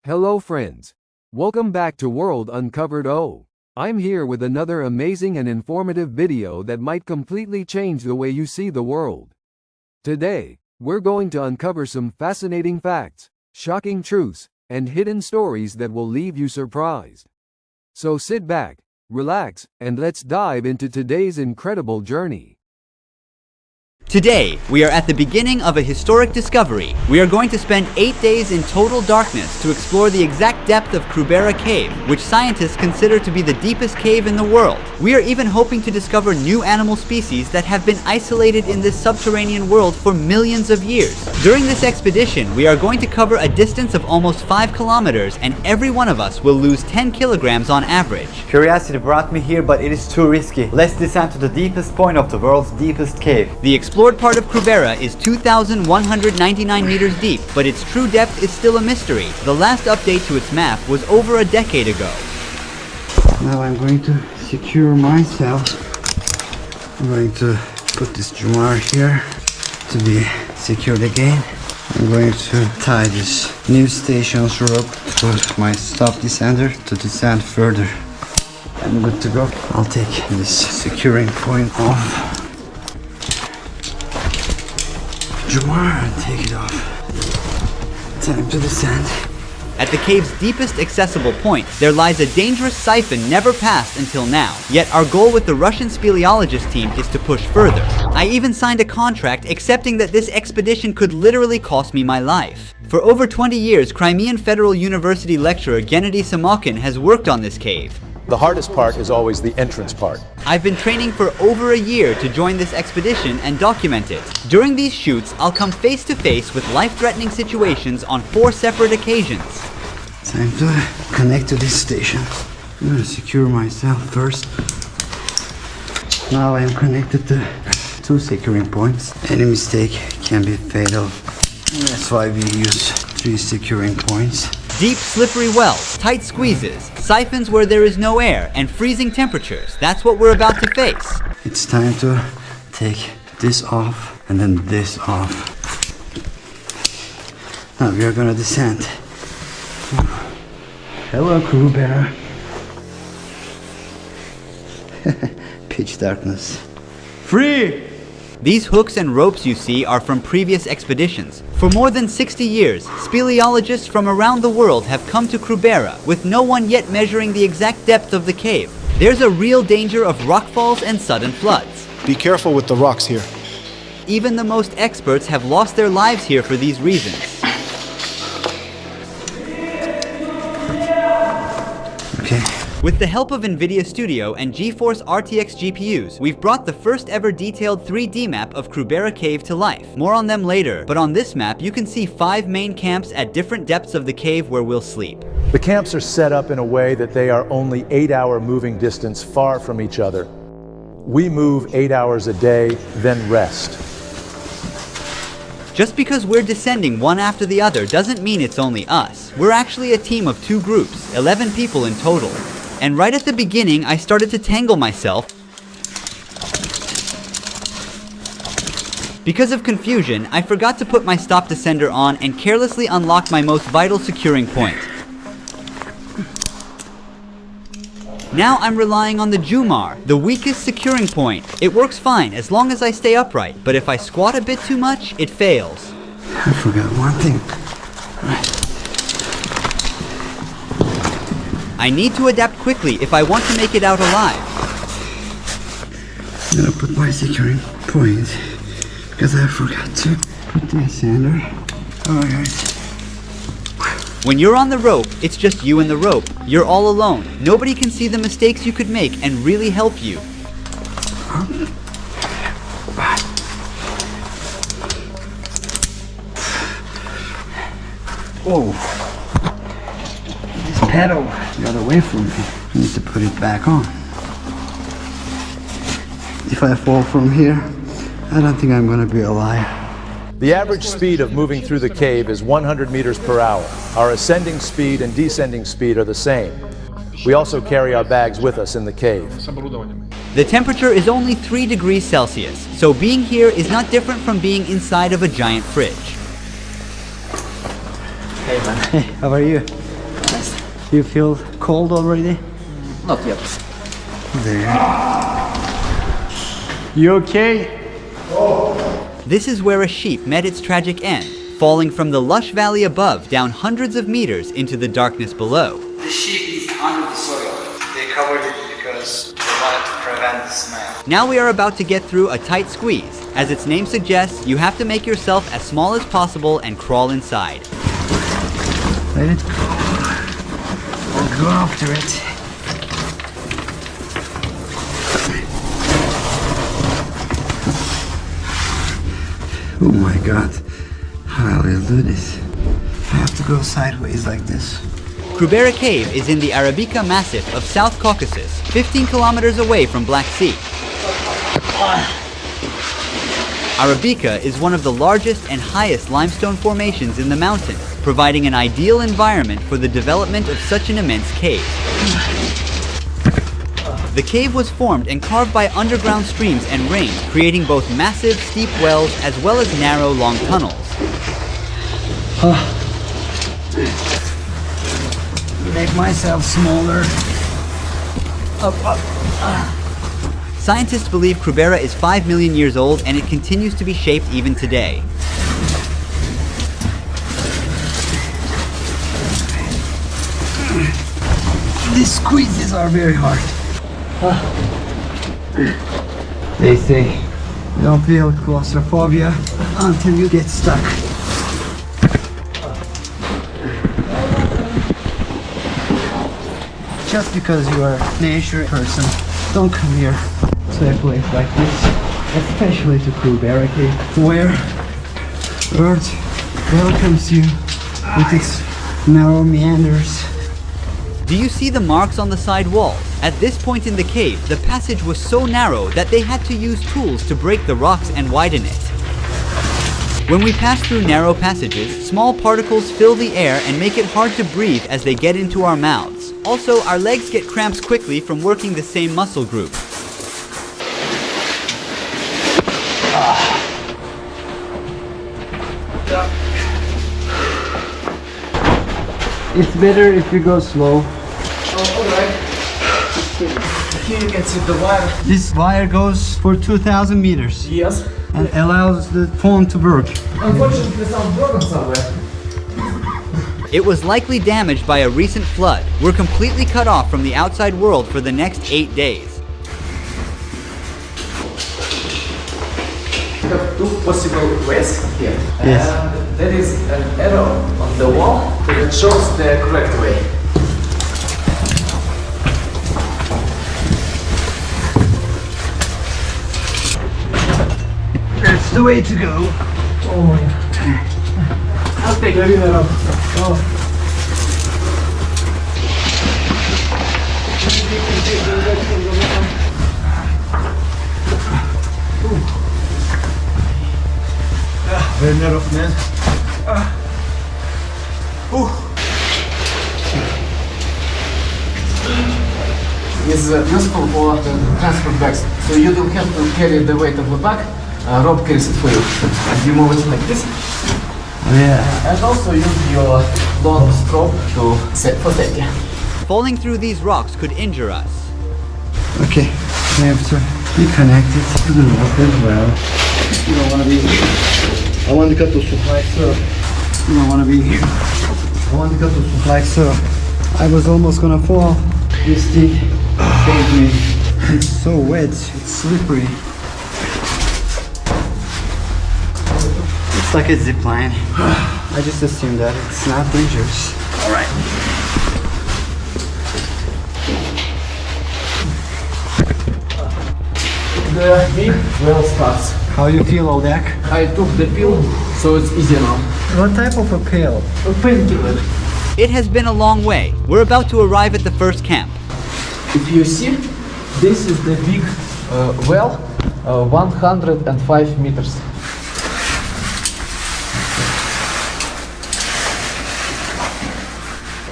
Hello friends. Welcome back to WorldUncovered-o. I'm here with another amazing and informative video that might completely change the way you see the world. Today, we're going to uncover some fascinating facts, shocking truths, and hidden stories that will leave you surprised. So sit back, relax, and let's dive into today's incredible journey. Today, we are at the beginning of a historic discovery. We are going to spend 8 days in total darkness to explore the exact depth of Krubera Cave, which scientists consider to be the deepest cave in the world. We are even hoping to discover new animal species that have been isolated in this subterranean world for millions of years. During this expedition, we are going to cover a distance of almost 5 kilometers, and every one of us will lose 10 kilograms on average. Curiosity brought me here, but it is too risky. Let's descend to the deepest point of the world's deepest cave. The explored part of Krubera is 2,199 meters deep, but its true depth is still a mystery. The last update to its map was over a decade ago. Now I'm going to secure myself. I'm going to put this Jumar here to be secured again. I'm going to tie this new station's rope to my stop descender to descend further. I'm good to go. I'll take this securing point off. Jumar, and take it off. Time to descend. At the cave's deepest accessible point, there lies a dangerous siphon never passed until now. Yet our goal with the Russian speleologist team is to push further. I even signed a contract accepting that this expedition could literally cost me my life. For over 20 years, Crimean Federal University lecturer Gennady Samokhin has worked on this cave. The hardest part is always the entrance part. I've been training for over a year to join this expedition and document it. During these shoots, I'll come face to face with life-threatening situations on 4 separate occasions. Time to connect to this station. I'm going to secure myself first. Now I'm connected to 2 securing points. Any mistake can be fatal. That's why we use 3 securing points. Deep, slippery wells, tight squeezes, siphons where there is no air, and freezing temperatures. That's what we're about to face. It's time to take this off and then this off. Now we are gonna descend. Hello, Krubera. Pitch darkness. Free! These hooks and ropes you see are from previous expeditions. For more than 60 years, speleologists from around the world have come to Krubera, with no one yet measuring the exact depth of the cave. There's a real danger of rockfalls and sudden floods. Be careful with the rocks here. Even the most experts have lost their lives here for these reasons. Okay. With the help of NVIDIA Studio and GeForce RTX GPUs, we've brought the first ever detailed 3D map of Krubera Cave to life. More on them later, but on this map you can see 5 main camps at different depths of the cave where we'll sleep. The camps are set up in a way that they are only 8-hour moving distance far from each other. We move 8 hours a day, then rest. Just because we're descending one after the other doesn't mean it's only us. We're actually a team of 2 groups, 11 people in total. And right at the beginning, I started to tangle myself. Because of confusion, I forgot to put my stop descender on and carelessly unlocked my most vital securing point. Now I'm relying on the Jumar, the weakest securing point. It works fine as long as I stay upright, but if I squat a bit too much, it fails. I forgot one thing. I need to adapt quickly if I want to make it out alive. I'm gonna put my securing point because I forgot to put the sander. Alright. When you're on the rope, it's just you and the rope. You're all alone. Nobody can see the mistakes you could make and really help you. Oh. This pedal got away from me. I need to put it back on. If I fall from here, I don't think I'm gonna be alive. The average speed of moving through the cave is 100 meters per hour. Our ascending speed and descending speed are the same. We also carry our bags with us in the cave. The temperature is only 3 degrees Celsius, so being here is not different from being inside of a giant fridge. Hey man. Hey, how are you? Do you feel cold already? Not yet. There. You okay? This is where a sheep met its tragic end, falling from the lush valley above down hundreds of meters into the darkness below. The sheep is under the soil. They covered it because they wanted to prevent the smell. Now we are about to get through a tight squeeze. As its name suggests, you have to make yourself as small as possible and crawl inside. Let it go. I'll go after it. Oh my god. How will I do this? I have to go sideways like this. Krubera Cave is in the Arabica Massif of South Caucasus, 15 kilometers away from Black Sea. Arabica is one of the largest and highest limestone formations in the mountains, providing an ideal environment for the development of such an immense cave. The cave was formed and carved by underground streams and rain, creating both massive, steep wells as well as narrow, long tunnels. Make myself smaller. Scientists believe Krubera is 5 million years old and it continues to be shaped even today. These squeezes are very hard. They say you don't feel claustrophobia until you get stuck. Just because you are a nature person, don't come here to a place like this, especially to Krubera Cave, where Earth welcomes you with its narrow meanders. Do you see the marks on the side walls? At this point in the cave, the passage was so narrow that they had to use tools to break the rocks and widen it. When we pass through narrow passages, small particles fill the air and make it hard to breathe as they get into our mouths. Also, our legs get cramps quickly from working the same muscle group. It's better if you go slow. Alright. Here you can see the wire. This wire goes for 2,000 meters Yes. and allows the phone to work. Unfortunately, some broken somewhere. It was likely damaged by a recent flood. We're completely cut off from the outside world for the next 8 days. We have two possible ways here. Yes. And there is an arrow on the wall that shows the correct way. That's the way to go. Oh my god. I'll take the arrow. Oh. Very narrow, man. Is useful for the transport bags, so you don't have to carry the weight of the bag. Rope carries it for you, and you move it like this. Yeah. And also use your long stroke to set for safety. Falling through these rocks could injure us. Okay. We have to be connected to the rope as well. You don't want to be here. I want to go to supply so. You don't want to be here. I want to go to supply so. I was almost gonna fall. This thing saved me. It's so wet. It's slippery. It's like a zip line. I just assumed that it's not dangerous. All right. The big well starts. How you feel, Oldak? I took the pill, so it's easy now. What type of a pill? A painkiller. It has been a long way. We're about to arrive at the first camp. If you see, this is the big well, 105 meters.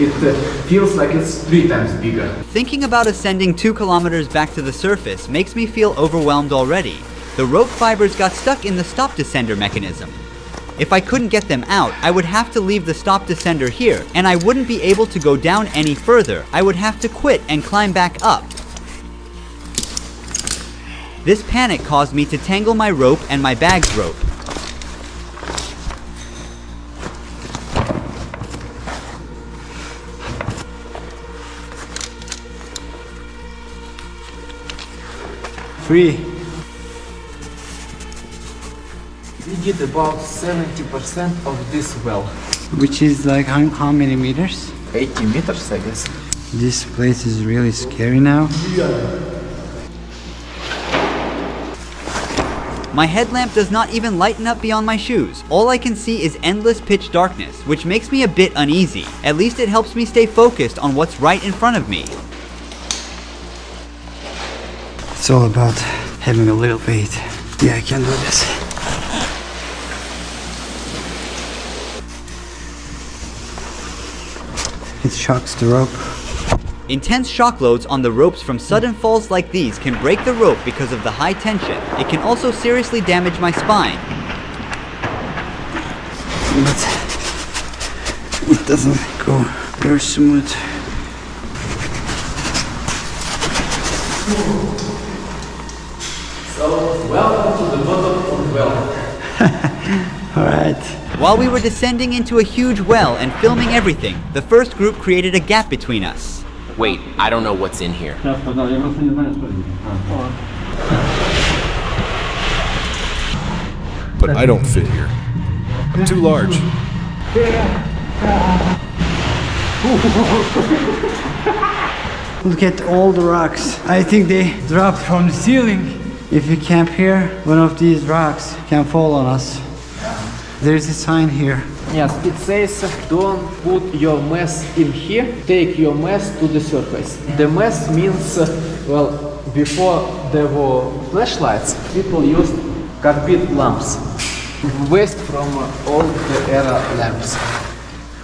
It feels like it's 3 times bigger. Thinking about ascending 2 kilometers back to the surface makes me feel overwhelmed already. The rope fibers got stuck in the stop descender mechanism. If I couldn't get them out, I would have to leave the stop descender here, and I wouldn't be able to go down any further. I would have to quit and climb back up. This panic caused me to tangle my rope and my bag's rope. Free. We did about 70% of this well. Which is like how many meters? 80 meters, I guess. This place is really scary now. My headlamp does not even lighten up beyond my shoes. All I can see is endless pitch darkness, which makes me a bit uneasy. At least it helps me stay focused on what's right in front of me. It's all about having a little faith. Yeah, I can do this. It shocks the rope. Intense shock loads on the ropes from sudden falls like these can break the rope because of the high tension. It can also seriously damage my spine. But it doesn't go very smooth. So, welcome to the bottom of the well. Alright. While we were descending into a huge well and filming everything, the first group created a gap between us. Wait, I don't know what's in here. But I don't fit here. I'm too large. Look at all the rocks. I think they dropped from the ceiling. If you camp here, one of these rocks can fall on us. There's a sign here. Yes, it says don't put your mess in here, take your mess to the surface. The mess means, well, before there were flashlights, people used carbide lamps. Waste from all the era lamps.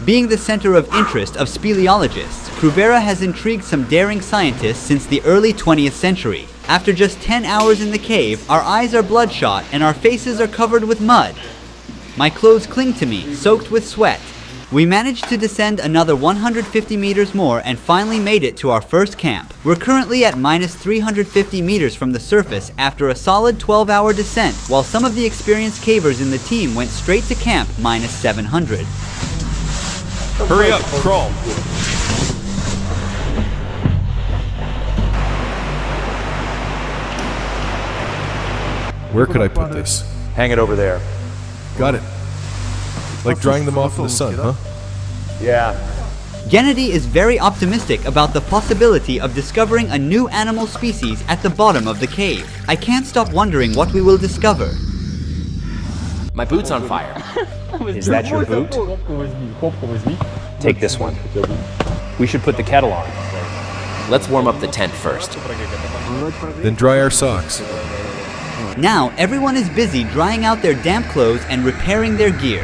Being the center of interest of speleologists, Krubera has intrigued some daring scientists since the early 20th century. After just 10 hours in the cave, our eyes are bloodshot and our faces are covered with mud. My clothes cling to me, soaked with sweat. We managed to descend another 150 meters more and finally made it to our first camp. We're currently at minus 350 meters from the surface after a solid 12-hour descent, while some of the experienced cavers in the team went straight to camp minus 700. Hurry up, crawl. Where could I put this? Hang it over there. Got it. Like drying them off in the sun, huh? Yeah. Gennady is very optimistic about the possibility of discovering a new animal species at the bottom of the cave. I can't stop wondering what we will discover. My boot's on fire. Is that your boot? Take this one. We should put the kettle on. Let's warm up the tent first. Then dry our socks. Now, everyone is busy drying out their damp clothes and repairing their gear.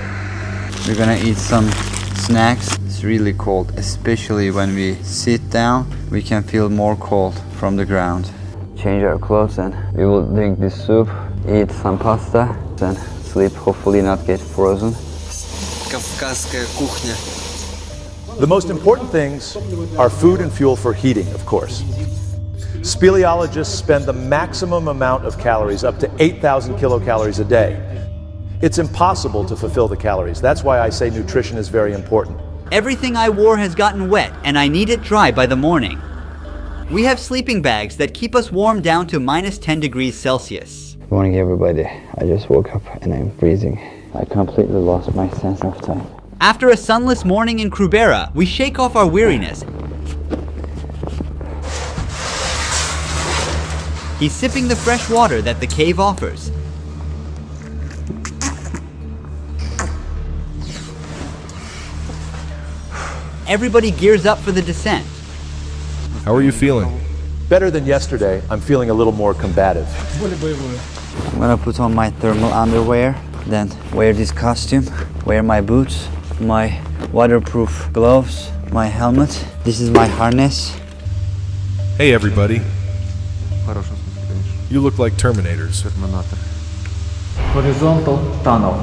We're gonna eat some snacks. It's really cold, especially when we sit down. We can feel more cold from the ground. Change our clothes and we will drink this soup, eat some pasta, and sleep, hopefully not get frozen. Кавказская кухня. The most important things are food and fuel for heating, of course. Speleologists spend the maximum amount of calories, up to 8,000 kilocalories a day. It's impossible to fulfill the calories. That's why I say nutrition is very important. Everything I wore has gotten wet, and I need it dry by the morning. We have sleeping bags that keep us warm down to minus 10 degrees Celsius. Good morning, everybody. I just woke up and I'm freezing. I completely lost my sense of time. After a sunless morning in Krubera, we shake off our weariness. He's sipping the fresh water that the cave offers. Everybody gears up for the descent. How are you feeling? Better than yesterday. I'm feeling a little more combative. I'm gonna put on my thermal underwear, then wear this costume, wear my boots, my waterproof gloves, my helmet. This is my harness. Hey everybody. You look like Terminators. Horizontal tunnel.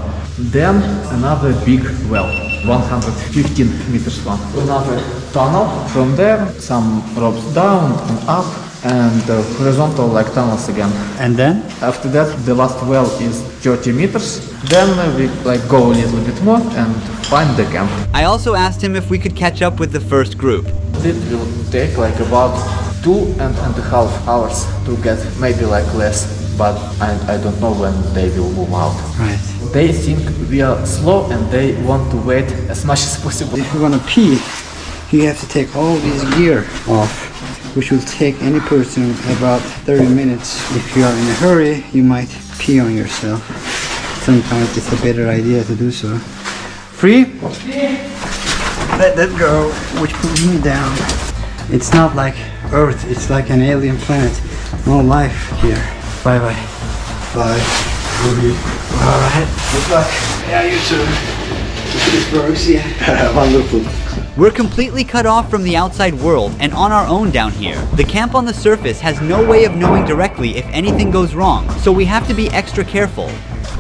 Then another big well, 115 meters long. Another tunnel. From there, some ropes down and up, and horizontal like tunnels again. And then? After that, the last well is 30 meters. Then we go a little bit more and find the camp. I also asked him if we could catch up with the first group. It will take about 2.5 hours to get, maybe less, but I don't know when they will move out. Right. They think we are slow and they want to wait as much as possible. If you want to pee, you have to take all this gear off, which will take any person about 30 minutes. If you are in a hurry, you might pee on yourself. Sometimes it's a better idea to do so. Free? Let that go, which pulls me down. It's not like Earth, it's like an alien planet. No life here. Bye-bye. Bye. Alright, good luck. Yeah, you too. This works, yeah. Wonderful. We're completely cut off from the outside world and on our own down here. The camp on the surface has no way of knowing directly if anything goes wrong, so we have to be extra careful.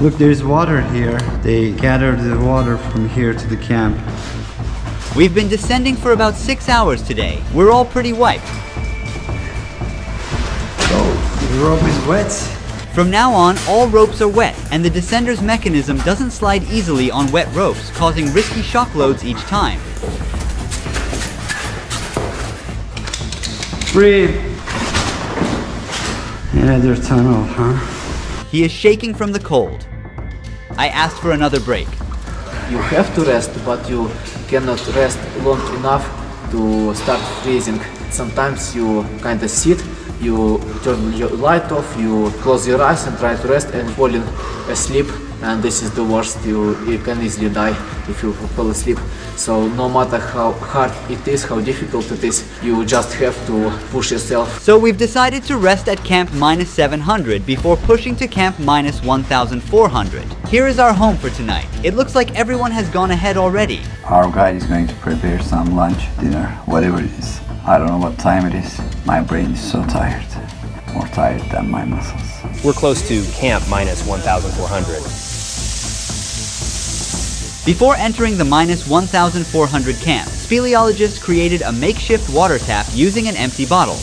Look, there's water here. They gathered the water from here to the camp. We've been descending for about 6 hours today. We're all pretty wiped. Oh, the rope is wet. From now on, all ropes are wet, and the descender's mechanism doesn't slide easily on wet ropes, causing risky shock loads each time. Free. Another tunnel, huh? He is shaking from the cold. I asked for another break. You have to rest, but you cannot rest long enough to start freezing. Sometimes you kind of sit, you turn your light off, you close your eyes and try to rest and falling asleep, and this is the worst. You can easily die if you fall asleep. So no matter how hard it is, how difficult it is, you just have to push yourself. So we've decided to rest at camp -700 before pushing to camp -1400. Here is our home for tonight. It looks like everyone has gone ahead already. Our guide is going to prepare some lunch, dinner, whatever it is. I don't know what time it is. My brain is so tired. More tired than my muscles. We're close to camp -1400. Before entering the -1400 camp, speleologists created a makeshift water tap using an empty bottle.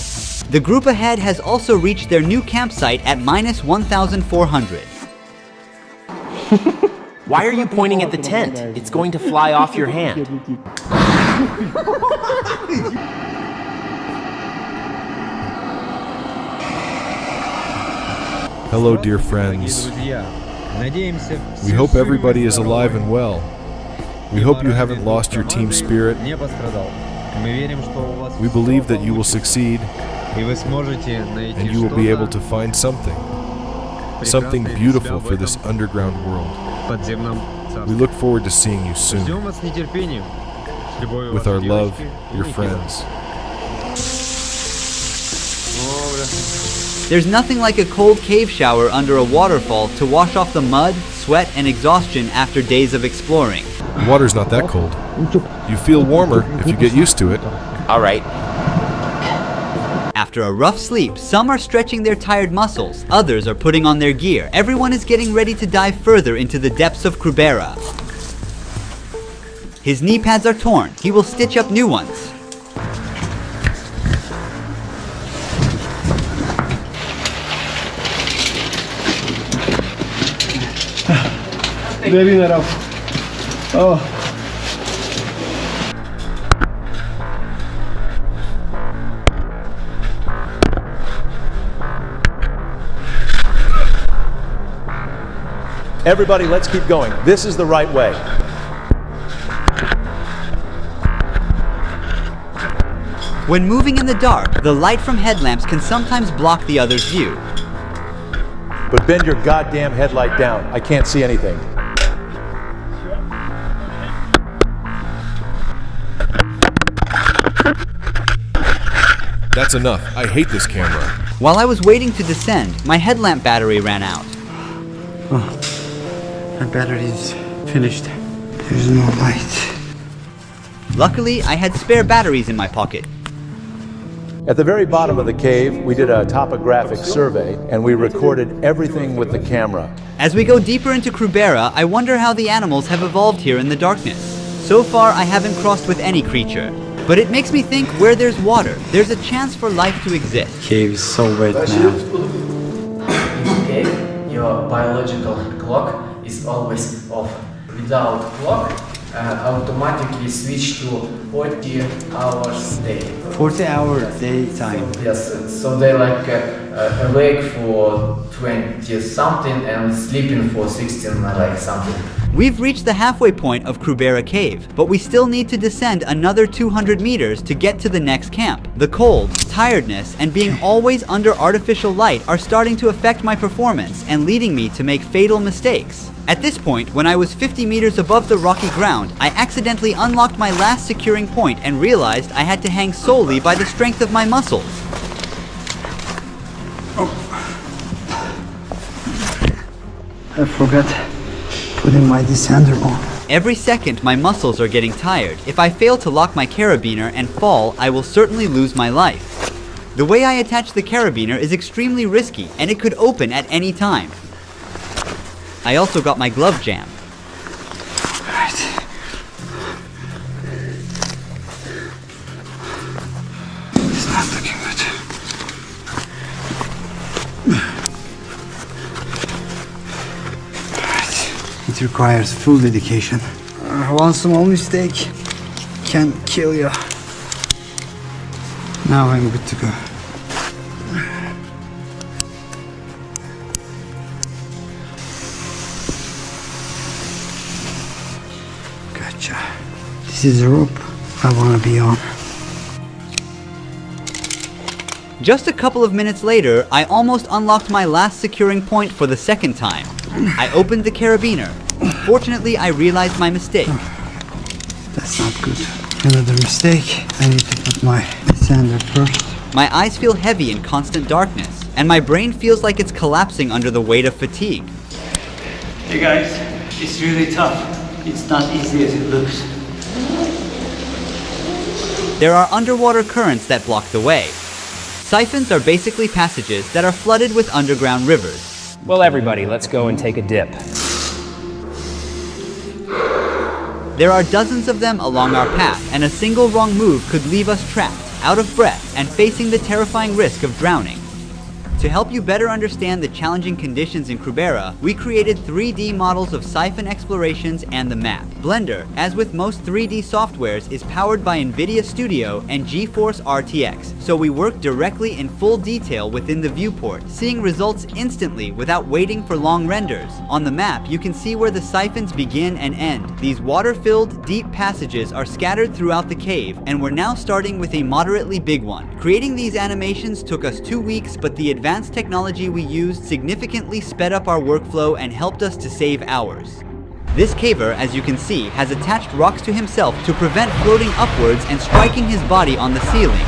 The group ahead has also reached their new campsite at -1400. Why are you pointing at the tent? It's going to fly off your hand. Hello, dear friends. We hope everybody is alive and well. We hope you haven't lost your team spirit. We believe that you will succeed and you will be able to find something beautiful for this underground world. We look forward to seeing you soon. With our love, your friends. There's nothing like a cold cave shower under a waterfall to wash off the mud, sweat, and exhaustion after days of exploring. The water's not that cold. You feel warmer if you get used to it. All right. After a rough sleep, some are stretching their tired muscles, others are putting on their gear. Everyone is getting ready to dive further into the depths of Krubera. His knee pads are torn. He will stitch up new ones. Oh. Everybody, let's keep going. This is the right way. When moving in the dark, the light from headlamps can sometimes block the other's view. But bend your goddamn headlight down. I can't see anything. That's enough. I hate this camera. While I was waiting to descend, my headlamp battery ran out. Oh, my battery's finished. There's no light. Luckily, I had spare batteries in my pocket. At the very bottom of the cave, we did a topographic survey and we recorded everything with the camera. As we go deeper into Krubera, I wonder how the animals have evolved here in the darkness. So far, I haven't crossed with any creature. But it makes me think where there's water, there's a chance for life to exist. Cave is so wet now. In the cave, your biological clock is always off. Without clock, automatically switch to 40 hours day. 40-hour daytime. Yes, so they like awake for 20 something and sleeping for 16 like something. We've reached the halfway point of Krubera Cave, but we still need to descend another 200 meters to get to the next camp. The cold, tiredness, and being always under artificial light are starting to affect my performance and leading me to make fatal mistakes. At this point, when I was 50 meters above the rocky ground, I accidentally unlocked my last securing point and realized I had to hang solely by the strength of my muscles. I forgot putting my descender on. Every second, my muscles are getting tired. If I fail to lock my carabiner and fall, I will certainly lose my life. The way I attach the carabiner is extremely risky, and it could open at any time. I also got my glove jammed. Right. It's not looking good. Right. It requires full dedication. One small mistake can kill you. Now I'm good to go. Gotcha. This is the rope I want to be on. Just a couple of minutes later, I almost unlocked my last securing point for the second time. I opened the carabiner. Fortunately, I realized my mistake. That's not good. Another mistake. I need to put my descender first. My eyes feel heavy in constant darkness, and my brain feels like it's collapsing under the weight of fatigue. Hey guys, it's really tough. It's not easy as it looks. There are underwater currents that block the way. Siphons are basically passages that are flooded with underground rivers. Well, everybody, let's go and take a dip. There are dozens of them along our path, and a single wrong move could leave us trapped, out of breath, and facing the terrifying risk of drowning. To help you better understand the challenging conditions in Krubera, we created 3D models of siphon explorations and the map. Blender, as with most 3D softwares, is powered by NVIDIA Studio and GeForce RTX, so we work directly in full detail within the viewport, seeing results instantly without waiting for long renders. On the map, you can see where the siphons begin and end. These water-filled, deep passages are scattered throughout the cave, and we're now starting with a moderately big one. Creating these animations took us 2 weeks, but the advanced technology we used significantly sped up our workflow and helped us to save hours. This caver, as you can see, has attached rocks to himself to prevent floating upwards and striking his body on the ceiling.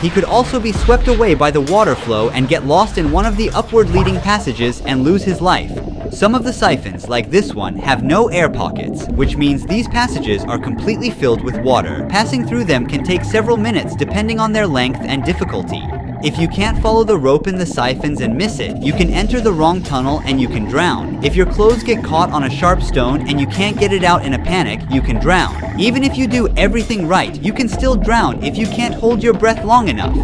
He could also be swept away by the water flow and get lost in one of the upward leading passages and lose his life. Some of the siphons, like this one, have no air pockets, which means these passages are completely filled with water. Passing through them can take several minutes depending on their length and difficulty. If you can't follow the rope in the siphons and miss it, you can enter the wrong tunnel and you can drown. If your clothes get caught on a sharp stone and you can't get it out in a panic, you can drown. Even if you do everything right, you can still drown if you can't hold your breath long enough.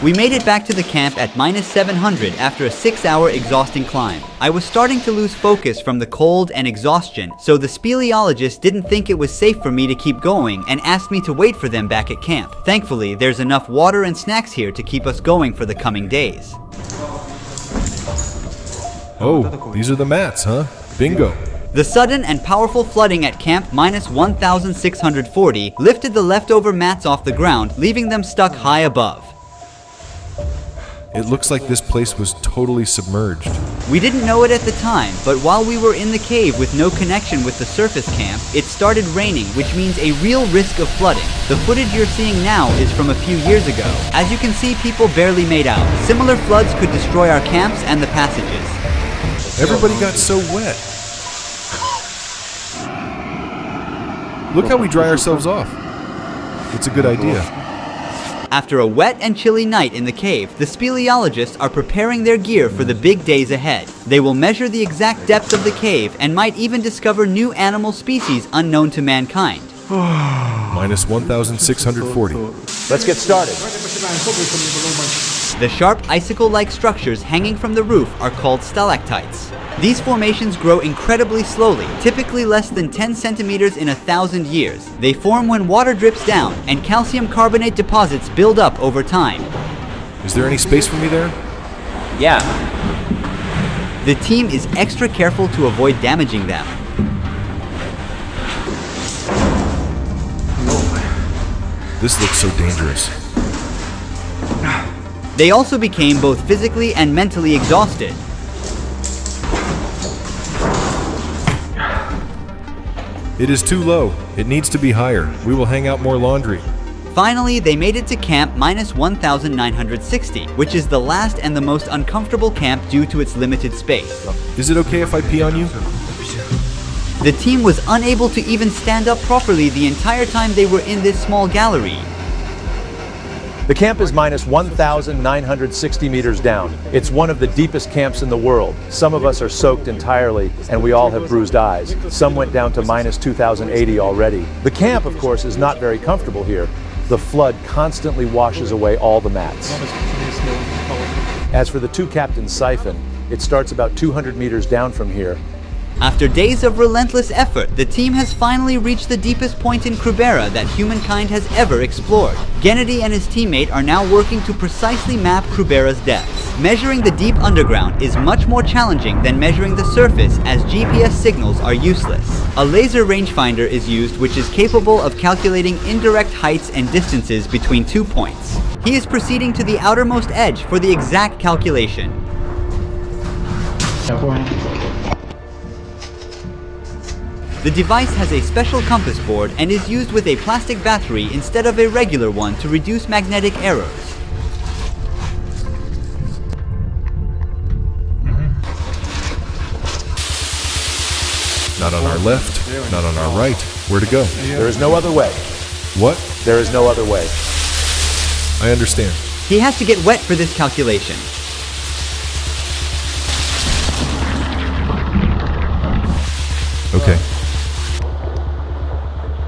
We made it back to the camp at -700 after a 6-hour exhausting climb. I was starting to lose focus from the cold and exhaustion, so the speleologist didn't think it was safe for me to keep going and asked me to wait for them back at camp. Thankfully, there's enough water and snacks here to keep us going for the coming days. Oh, these are the mats, huh? Bingo. The sudden and powerful flooding at camp -1640 lifted the leftover mats off the ground, leaving them stuck high above. It looks like this place was totally submerged. We didn't know it at the time, but while we were in the cave with no connection with the surface camp, it started raining, which means a real risk of flooding. The footage you're seeing now is from a few years ago. As you can see, people barely made out. Similar floods could destroy our camps and the passages. Everybody got so wet. Look how we dry ourselves off. It's a good idea. After a wet and chilly night in the cave, the speleologists are preparing their gear for the big days ahead. They will measure the exact depth of the cave and might even discover new animal species unknown to mankind. Minus 1,640. Let's get started. The sharp icicle-like structures hanging from the roof are called stalactites. These formations grow incredibly slowly, typically less than 10 centimeters in 1,000 years. They form when water drips down and calcium carbonate deposits build up over time. Is there any space for me there? Yeah. The team is extra careful to avoid damaging them. This looks so dangerous. They also became both physically and mentally exhausted. It is too low. It needs to be higher. We will hang out more laundry. Finally, they made it to camp minus 1,960, which is the last and the most uncomfortable camp due to its limited space. Is it okay if I pee on you? The team was unable to even stand up properly the entire time they were in this small gallery. The camp is minus 1,960 meters down. It's one of the deepest camps in the world. Some of us are soaked entirely, and we all have bruised eyes. Some went down to minus 2,080 already. The camp, of course, is not very comfortable here. The flood constantly washes away all the mats. As for the two-captain siphon, it starts about 200 meters down from here. After days of relentless effort, the team has finally reached the deepest point in Krubera that humankind has ever explored. Gennady and his teammate are now working to precisely map Krubera's depths. Measuring the deep underground is much more challenging than measuring the surface, as GPS signals are useless. A laser rangefinder is used, which is capable of calculating indirect heights and distances between 2 points. He is proceeding to the outermost edge for the exact calculation. The device has a special compass board and is used with a plastic battery instead of a regular one to reduce magnetic errors. Not on our left, not on our right. Where to go? There is no other way. What? There is no other way. I understand. He has to get wet for this calculation. Okay.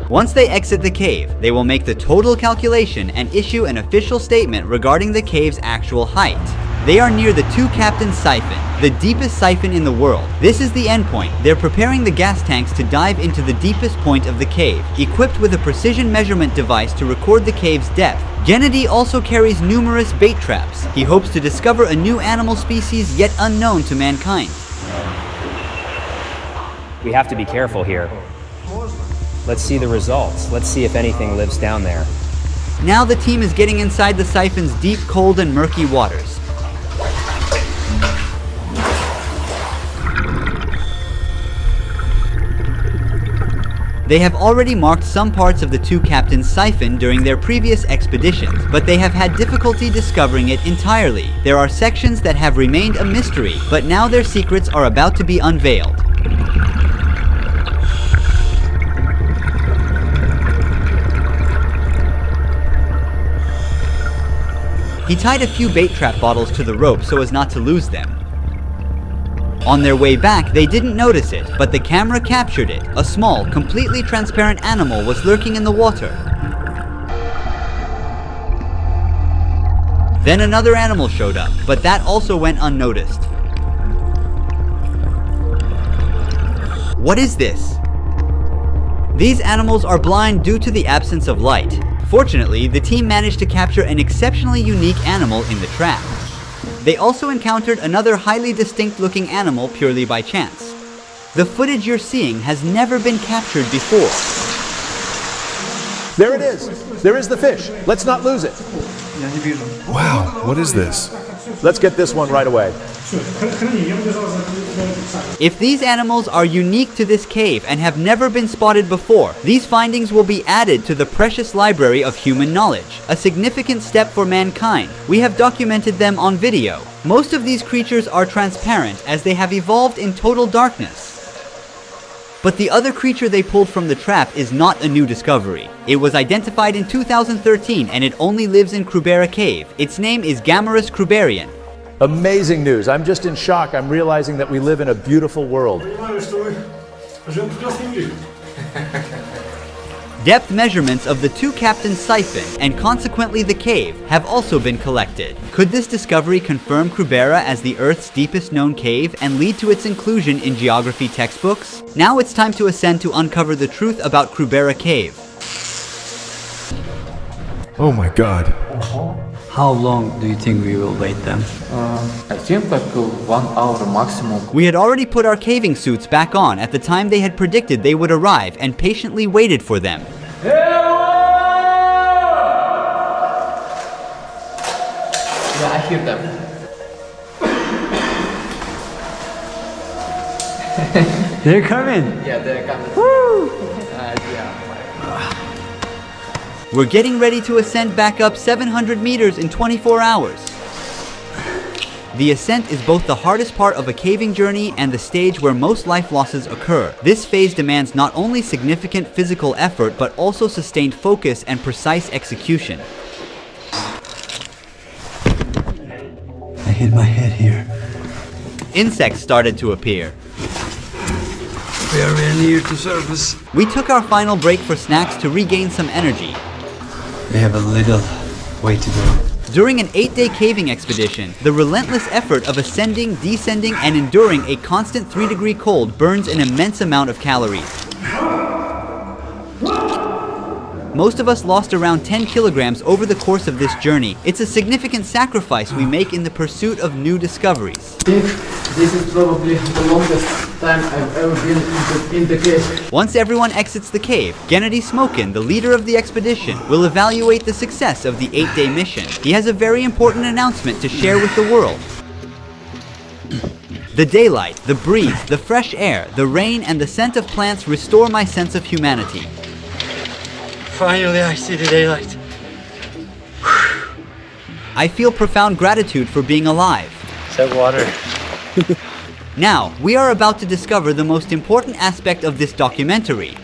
Once they exit the cave, they will make the total calculation and issue an official statement regarding the cave's actual height. They are near the two-captain siphon, the deepest siphon in the world. This is the endpoint. They're preparing the gas tanks to dive into the deepest point of the cave, equipped with a precision measurement device to record the cave's depth. Gennady also carries numerous bait traps. He hopes to discover a new animal species yet unknown to mankind. We have to be careful here. Let's see the results. Let's see if anything lives down there. Now the team is getting inside the siphon's deep, cold, and murky waters. They have already marked some parts of the two-captain's siphon during their previous expeditions, but they have had difficulty discovering it entirely. There are sections that have remained a mystery, but now their secrets are about to be unveiled. He tied a few bait trap bottles to the rope so as not to lose them. On their way back, they didn't notice it, but the camera captured it. A small, completely transparent animal was lurking in the water. Then another animal showed up, but that also went unnoticed. What is this? These animals are blind due to the absence of light. Fortunately, the team managed to capture an exceptionally unique animal in the trap. They also encountered another highly distinct-looking animal purely by chance. The footage you're seeing has never been captured before. There it is. There is the fish. Let's not lose it. Wow, what is this? Let's get this one right away. If these animals are unique to this cave and have never been spotted before, these findings will be added to the precious library of human knowledge, a significant step for mankind. We have documented them on video. Most of these creatures are transparent as they have evolved in total darkness. But the other creature they pulled from the trap is not a new discovery. It was identified in 2013 and it only lives in Krubera Cave. Its name is Gammarus kruberian. Amazing news. I'm just in shock. I'm realizing that we live in a beautiful world. Depth measurements of the two captains' siphon and consequently the cave have also been collected. Could this discovery confirm Krubera as the Earth's deepest known cave and lead to its inclusion in geography textbooks? Now it's time to ascend to uncover the truth about Krubera Cave. Oh my god. How long do you think we will wait then? I think like 1 hour maximum. We had already put our caving suits back on at the time they had predicted they would arrive and patiently waited for them. Yeah, I hear them. They're coming! Yeah, they're coming. Woo! Yeah. We're getting ready to ascend back up 700 meters in 24 hours. The ascent is both the hardest part of a caving journey and the stage where most life losses occur. This phase demands not only significant physical effort but also sustained focus and precise execution. I hit my head here. Insects started to appear. Very near to surface. We took our final break for snacks to regain some energy. We have a little way to go. During an 8-day caving expedition, the relentless effort of ascending, descending, and enduring a constant 3-degree cold burns an immense amount of calories. Most of us lost around 10 kilograms over the course of this journey. It's a significant sacrifice we make in the pursuit of new discoveries. I think this is probably the longest time I've ever been in the cave. Once everyone exits the cave, Gennady Smokin, the leader of the expedition, will evaluate the success of the 8-day mission. He has a very important announcement to share with the world. The daylight, the breeze, the fresh air, the rain, and the scent of plants restore my sense of humanity. Finally I see the daylight. I feel profound gratitude for being alive. It's water. Now, we are about to discover the most important aspect of this documentary.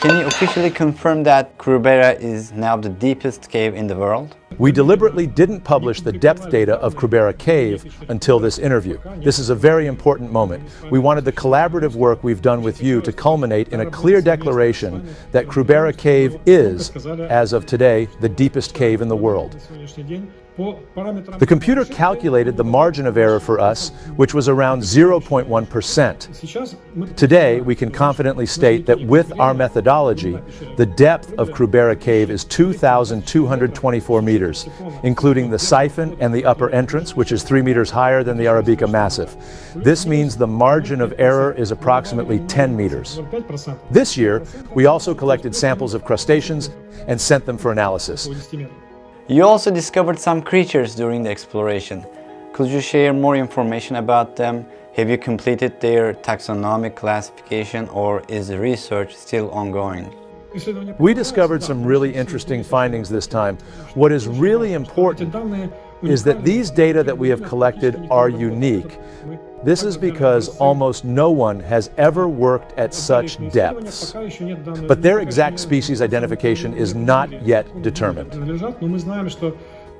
Can you officially confirm that Krubera is now the deepest cave in the world? We deliberately didn't publish the depth data of Krubera Cave until this interview. This is a very important moment. We wanted the collaborative work we've done with you to culminate in a clear declaration that Krubera Cave is, as of today, the deepest cave in the world. The computer calculated the margin of error for us, which was around 0.1%. Today, we can confidently state that with our methodology, the depth of Krubera Cave is 2,224 meters, including the siphon and the upper entrance, which is 3 meters higher than the Arabica Massif. This means the margin of error is approximately 10 meters. This year, we also collected samples of crustaceans and sent them for analysis. You also discovered some creatures during the exploration. Could you share more information about them? Have you completed their taxonomic classification or is the research still ongoing? We discovered some really interesting findings this time. What is really important is that these data that we have collected are unique. This is because almost no one has ever worked at such depths. But their exact species identification is not yet determined.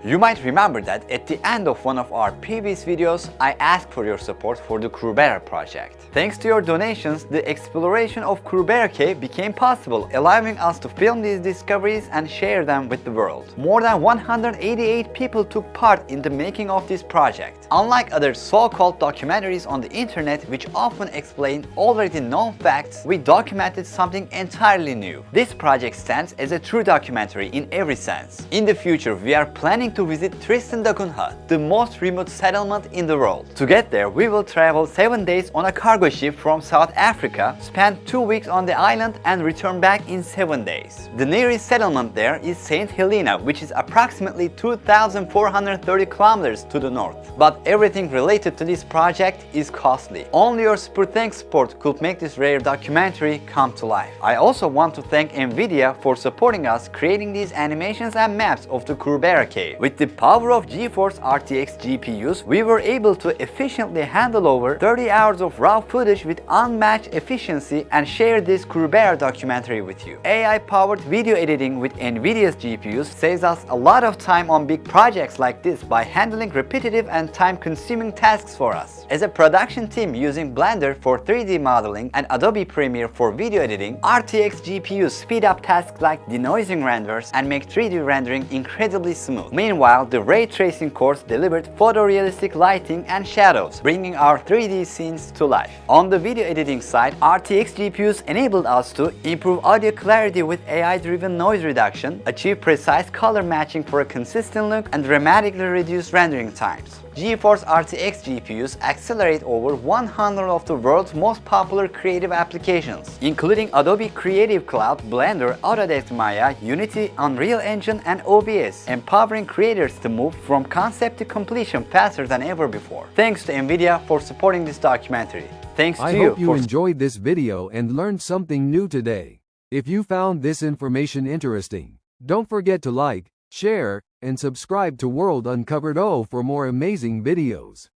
You might remember that at the end of one of our previous videos, I asked for your support for the Krubera project. Thanks to your donations, the exploration of Krubera Cave became possible, allowing us to film these discoveries and share them with the world. More than 188 people took part in the making of this project. Unlike other so-called documentaries on the internet which often explain already known facts, we documented something entirely new. This project stands as a true documentary in every sense. In the future, we are planning to visit Tristan da Cunha, the most remote settlement in the world. To get there, we will travel 7 days on a cargo ship from South Africa, spend 2 weeks on the island and return back in 7 days. The nearest settlement there is St. Helena, which is approximately 2,430 kilometers to the north. But everything related to this project is costly. Only your super thanks support could make this rare documentary come to life. I also want to thank NVIDIA for supporting us creating these animations and maps of the Kurbera cave. With the power of GeForce RTX GPUs, we were able to efficiently handle over 30 hours of raw footage with unmatched efficiency and share this Kurbera documentary with you. AI-powered video editing with NVIDIA's GPUs saves us a lot of time on big projects like this by handling repetitive and time-consuming tasks for us. As a production team using Blender for 3D modeling and Adobe Premiere for video editing, RTX GPUs speed up tasks like denoising renders and make 3D rendering incredibly smooth. Meanwhile, the ray tracing cores delivered photorealistic lighting and shadows, bringing our 3D scenes to life. On the video editing side, RTX GPUs enabled us to improve audio clarity with AI-driven noise reduction, achieve precise color matching for a consistent look, and dramatically reduce rendering times. GeForce RTX GPUs accelerate over 100 of the world's most popular creative applications, including Adobe Creative Cloud, Blender, Autodesk Maya, Unity, Unreal Engine, and OBS, empowering creators to move from concept to completion faster than ever before. Thanks to NVIDIA for supporting this documentary. Thanks to I you hope you enjoyed this video and learned something new today. If you found this information interesting, don't forget to like, share, and subscribe to WorldUncovered-o for more amazing videos.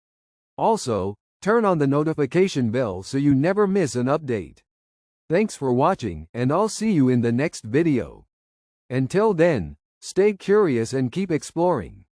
Also, turn on the notification bell so you never miss an update. Thanks for watching, and I'll see you in the next video. Until then, stay curious and keep exploring.